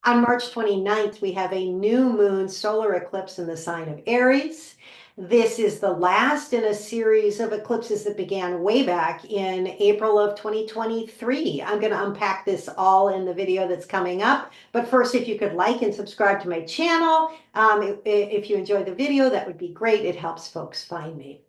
On March 29th, we have a new moon solar eclipse in the sign of Aries. This is the last in a series of eclipses that began way back in April of 2023. I'm going to unpack this all in the video that's coming up. But first, if you could like and subscribe to my channel, if you enjoy the video, that would be great. It helps folks find me.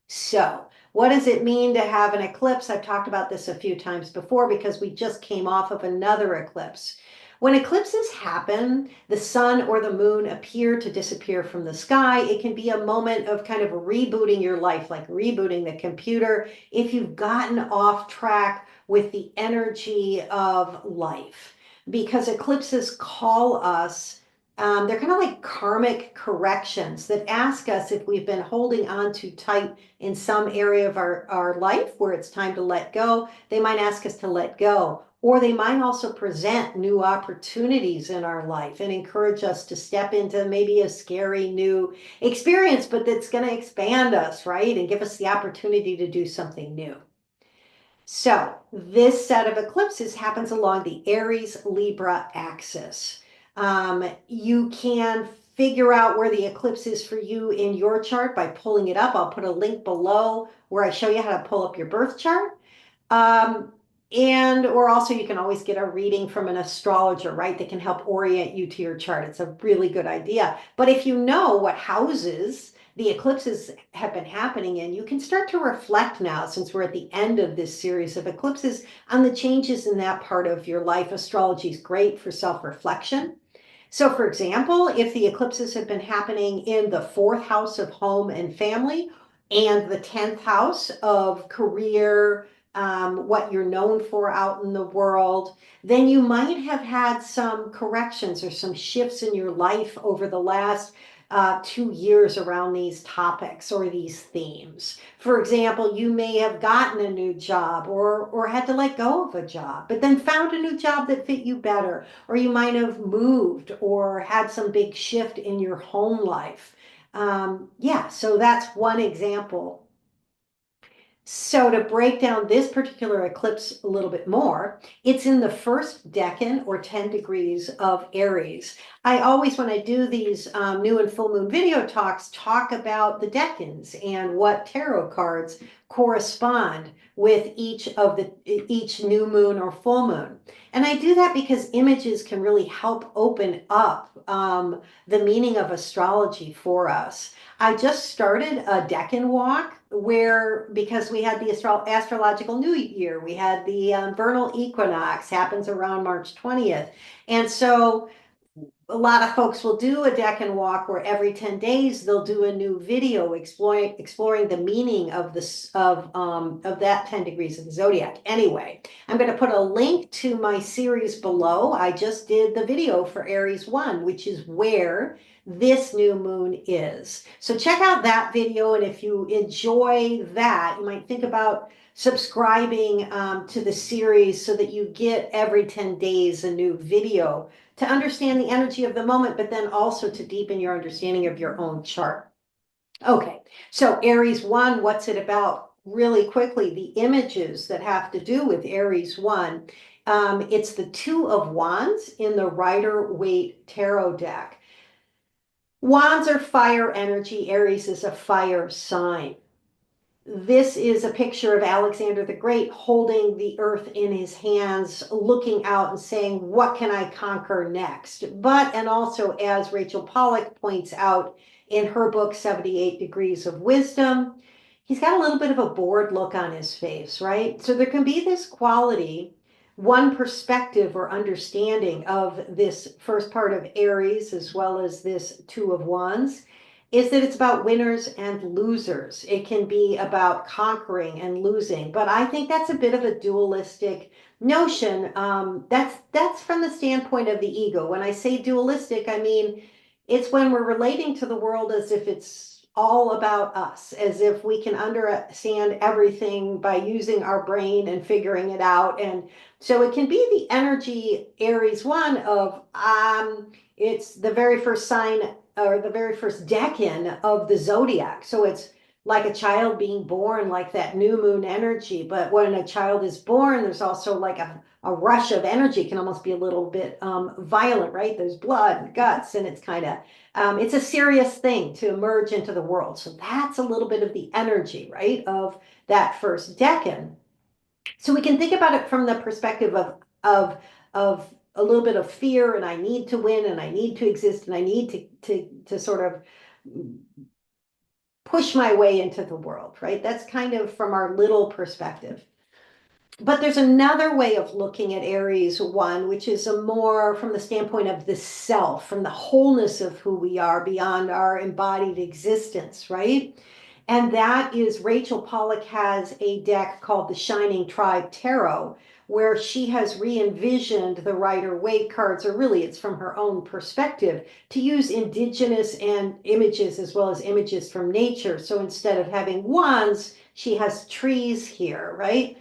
So, what does it mean to have an eclipse? I've talked about this a few times before because we just came off of another eclipse. When eclipses happen, the sun or the moon appear to disappear from the sky. It can be a moment of kind of rebooting your life, like rebooting the computer, if you've gotten off track with the energy of life. Because eclipses call us they're kind of like karmic corrections that ask us if we've been holding on too tight in some area of our life where it's time to let go. They might ask us to let go, or they might also present new opportunities in our life and encourage us to step into maybe a scary new experience, but that's going to expand us, right? And give us the opportunity to do something new. So this set of eclipses happens along the Aries-Libra axis. You can figure out where the eclipse is for you in your chart by pulling it up. I'll put a link below where I show you how to pull up your birth chart. Or also you can always get a reading from an astrologer, right? That can help orient you to your chart. It's a really good idea. But if you know what houses the eclipses have been happening in, you can start to reflect now, since we're at the end of this series of eclipses, on the changes in that part of your life. Astrology is great for self-reflection. So for example, if the eclipses have been happening in the fourth house of home and family and the 10th house of career, what you're known for out in the world, then you might have had some corrections or some shifts in your life over the last 2 years around these topics or these themes. For example, you may have gotten a new job or had to let go of a job, but then found a new job that fit you better. Or you might have moved or had some big shift in your home life. Yeah, so that's one example. So to break down this particular eclipse a little bit more, it's in the first decan or 10 degrees of Aries. I always, when I do these new and full moon video talks, talk about the decans and what tarot cards correspond with each new moon or full moon. And I do that because images can really help open up the meaning of astrology for us. I just started a decan walk where, because we had the astrological new year, we had the vernal equinox happens around March 20th. And so a lot of folks will do a decan walk where every 10 days they'll do a new video exploring the meaning of this of that 10 degrees of the zodiac. Anyway, I'm going to put a link to my series below. I just did the video for Aries 1, which is where this new moon is. So check out that video, and if you enjoy that, you might think about subscribing to the series so that you get every 10 days a new video to understand the energy of the moment, but then also to deepen your understanding of your own chart. Okay, so Aries 1, what's it about? Really quickly, the images that have to do with Aries 1. It's the Two of Wands in the Rider-Waite Tarot deck. Wands are fire energy. Aries is a fire sign. This is a picture of Alexander the Great holding the earth in his hands, looking out and saying, what can I conquer next? And also, as Rachel Pollack points out in her book, 78 Degrees of Wisdom, he's got a little bit of a bored look on his face, right? So there can be this quality, one perspective or understanding of this first part of Aries, as well as this Two of Wands, is that it's about winners and losers. It can be about conquering and losing, but I think that's a bit of a dualistic notion. That's from the standpoint of the ego. When I say dualistic, I mean it's when we're relating to the world as if it's all about us, as if we can understand everything by using our brain and figuring it out. And so it can be the energy Aries 1 of it's the very first sign or the very first decan of the zodiac. So it's like a child being born, like that new moon energy. But when a child is born, there's also like a rush of energy. It can almost be a little bit violent, right? There's blood and guts, and it's kind of it's a serious thing to emerge into the world. So that's a little bit of the energy, right, of that first decan. So we can think about it from the perspective of a little bit of fear, and I need to win, and I need to exist, and I need to sort of push my way into the world, right? That's kind of from our little perspective. But there's another way of looking at Aries one, which is a more from the standpoint of the self, from the wholeness of who we are beyond our embodied existence, right? And that is Rachel Pollack has a deck called the Shining Tribe Tarot, where she has re-envisioned the Rider-Waite cards, or really it's from her own perspective, to use indigenous and images as well as images from nature. So instead of having wands, she has trees here, right?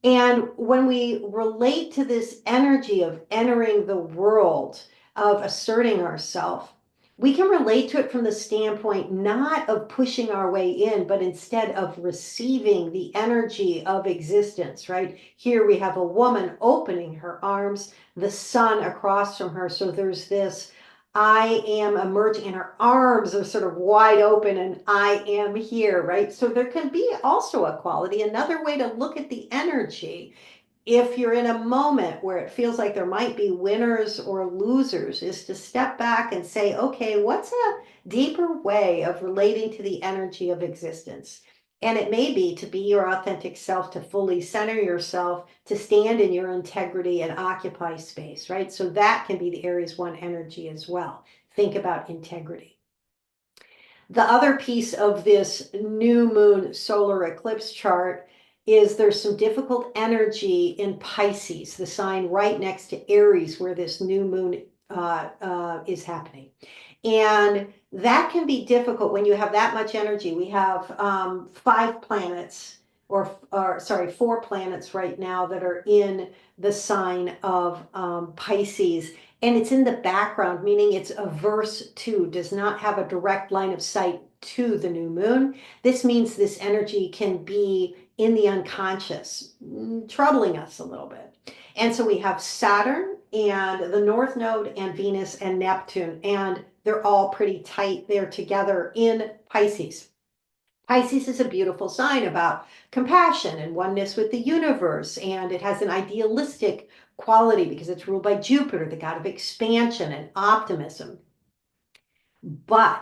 And when we relate to this energy of entering the world, of asserting ourselves, we can relate to it from the standpoint not of pushing our way in, but instead of receiving the energy of existence, right? Here we have a woman opening her arms, the sun across from her. So there's this I am emerging, and her arms are sort of wide open, and I am here, right? So there can be also a quality, another way to look at the energy. If you're in a moment where it feels like there might be winners or losers, is to step back and say, okay, what's a deeper way of relating to the energy of existence? And it may be to be your authentic self, to fully center yourself, to stand in your integrity and occupy space, right? So that can be the Aries one energy as well. Think about integrity. The other piece of this new moon solar eclipse chart is there's some difficult energy in Pisces, the sign right next to Aries, where this new moon is happening. And that can be difficult when you have that much energy. We have five planets, or sorry, four planets right now that are in the sign of Pisces. And it's in the background, meaning it's averse to, does not have a direct line of sight to the new moon. This means this energy can be in the unconscious, troubling us a little bit. And so we have Saturn and the North Node and Venus and Neptune, and they're all pretty tight. They're together in Pisces. Pisces is a beautiful sign about compassion and oneness with the universe, and it has an idealistic quality because it's ruled by Jupiter, the god of expansion and optimism. But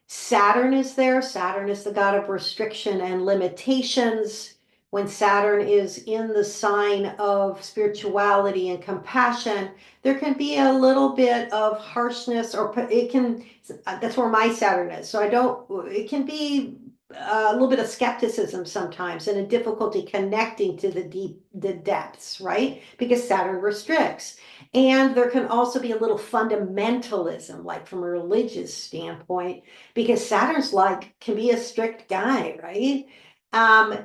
Saturn is there. Saturn is the god of restriction and limitations. When Saturn is in the sign of spirituality and compassion, there can be a little bit of harshness, or it can, that's where my Saturn is. So it can be a little bit of skepticism sometimes and a difficulty connecting to the depths, right? Because Saturn restricts. And there can also be a little fundamentalism, like from a religious standpoint, because Saturn's like, can be a strict guy, right?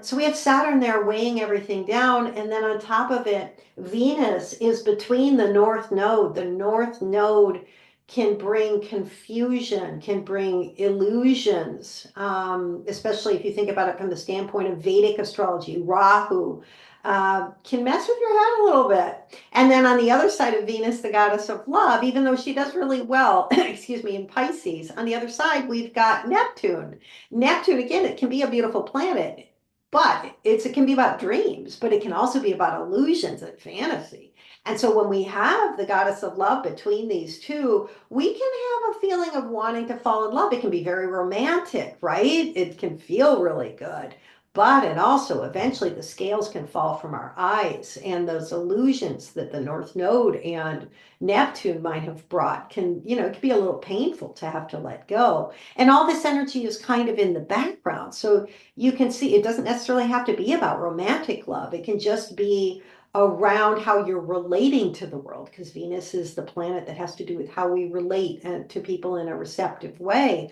So we have Saturn there weighing everything down. And then on top of it, Venus is between the North Node. The North Node can bring confusion, can bring illusions, especially if you think about it from the standpoint of Vedic astrology. Rahu can mess with your head a little bit. And then on the other side of Venus, the goddess of love, even though she does really well, excuse me, in Pisces, on the other side, we've got Neptune. Neptune, again, it can be a beautiful planet, but it can be about dreams, but it can also be about illusions and fantasy. And so when we have the goddess of love between these two, we can have a feeling of wanting to fall in love. It can be very romantic, right? It can feel really good. But it also, eventually, the scales can fall from our eyes, and those illusions that the North Node and Neptune might have brought can, it can be a little painful to have to let go. And all this energy is kind of in the background. So you can see it doesn't necessarily have to be about romantic love. It can just be around how you're relating to the world, because Venus is the planet that has to do with how we relate to people in a receptive way.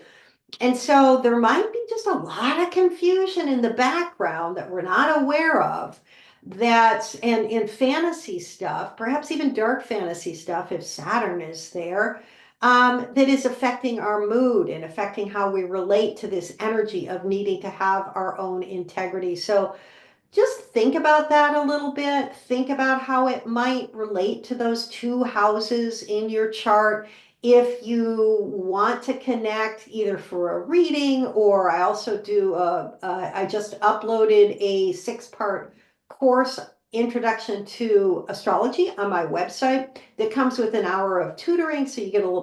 And so there might be just a lot of confusion in the background that we're not aware of, and in fantasy stuff, perhaps even dark fantasy stuff, if Saturn is there, that is affecting our mood and affecting how we relate to this energy of needing to have our own integrity. So just think about that a little bit. Think about how it might relate to those two houses in your chart. If you want to connect either for a reading, or I also do I just uploaded a 6-part course, Introduction to Astrology, on my website that comes with an hour of tutoring, so you get a little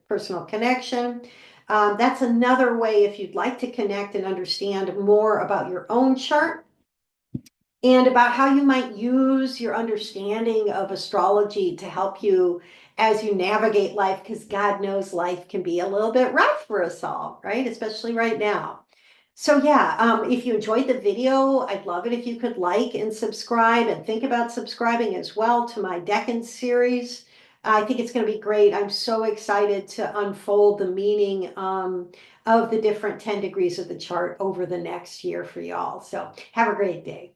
personal connection. That's another way if you'd like to connect and understand more about your own chart and about how you might use your understanding of astrology to help you as you navigate life, because God knows life can be a little bit rough for us all, right? Especially right now. So yeah, if you enjoyed the video, I'd love it if you could like and subscribe, and think about subscribing as well to my decan series. I think it's going to be great. I'm so excited to unfold the meaning of the different 10 degrees of the chart over the next year for y'all. So have a great day.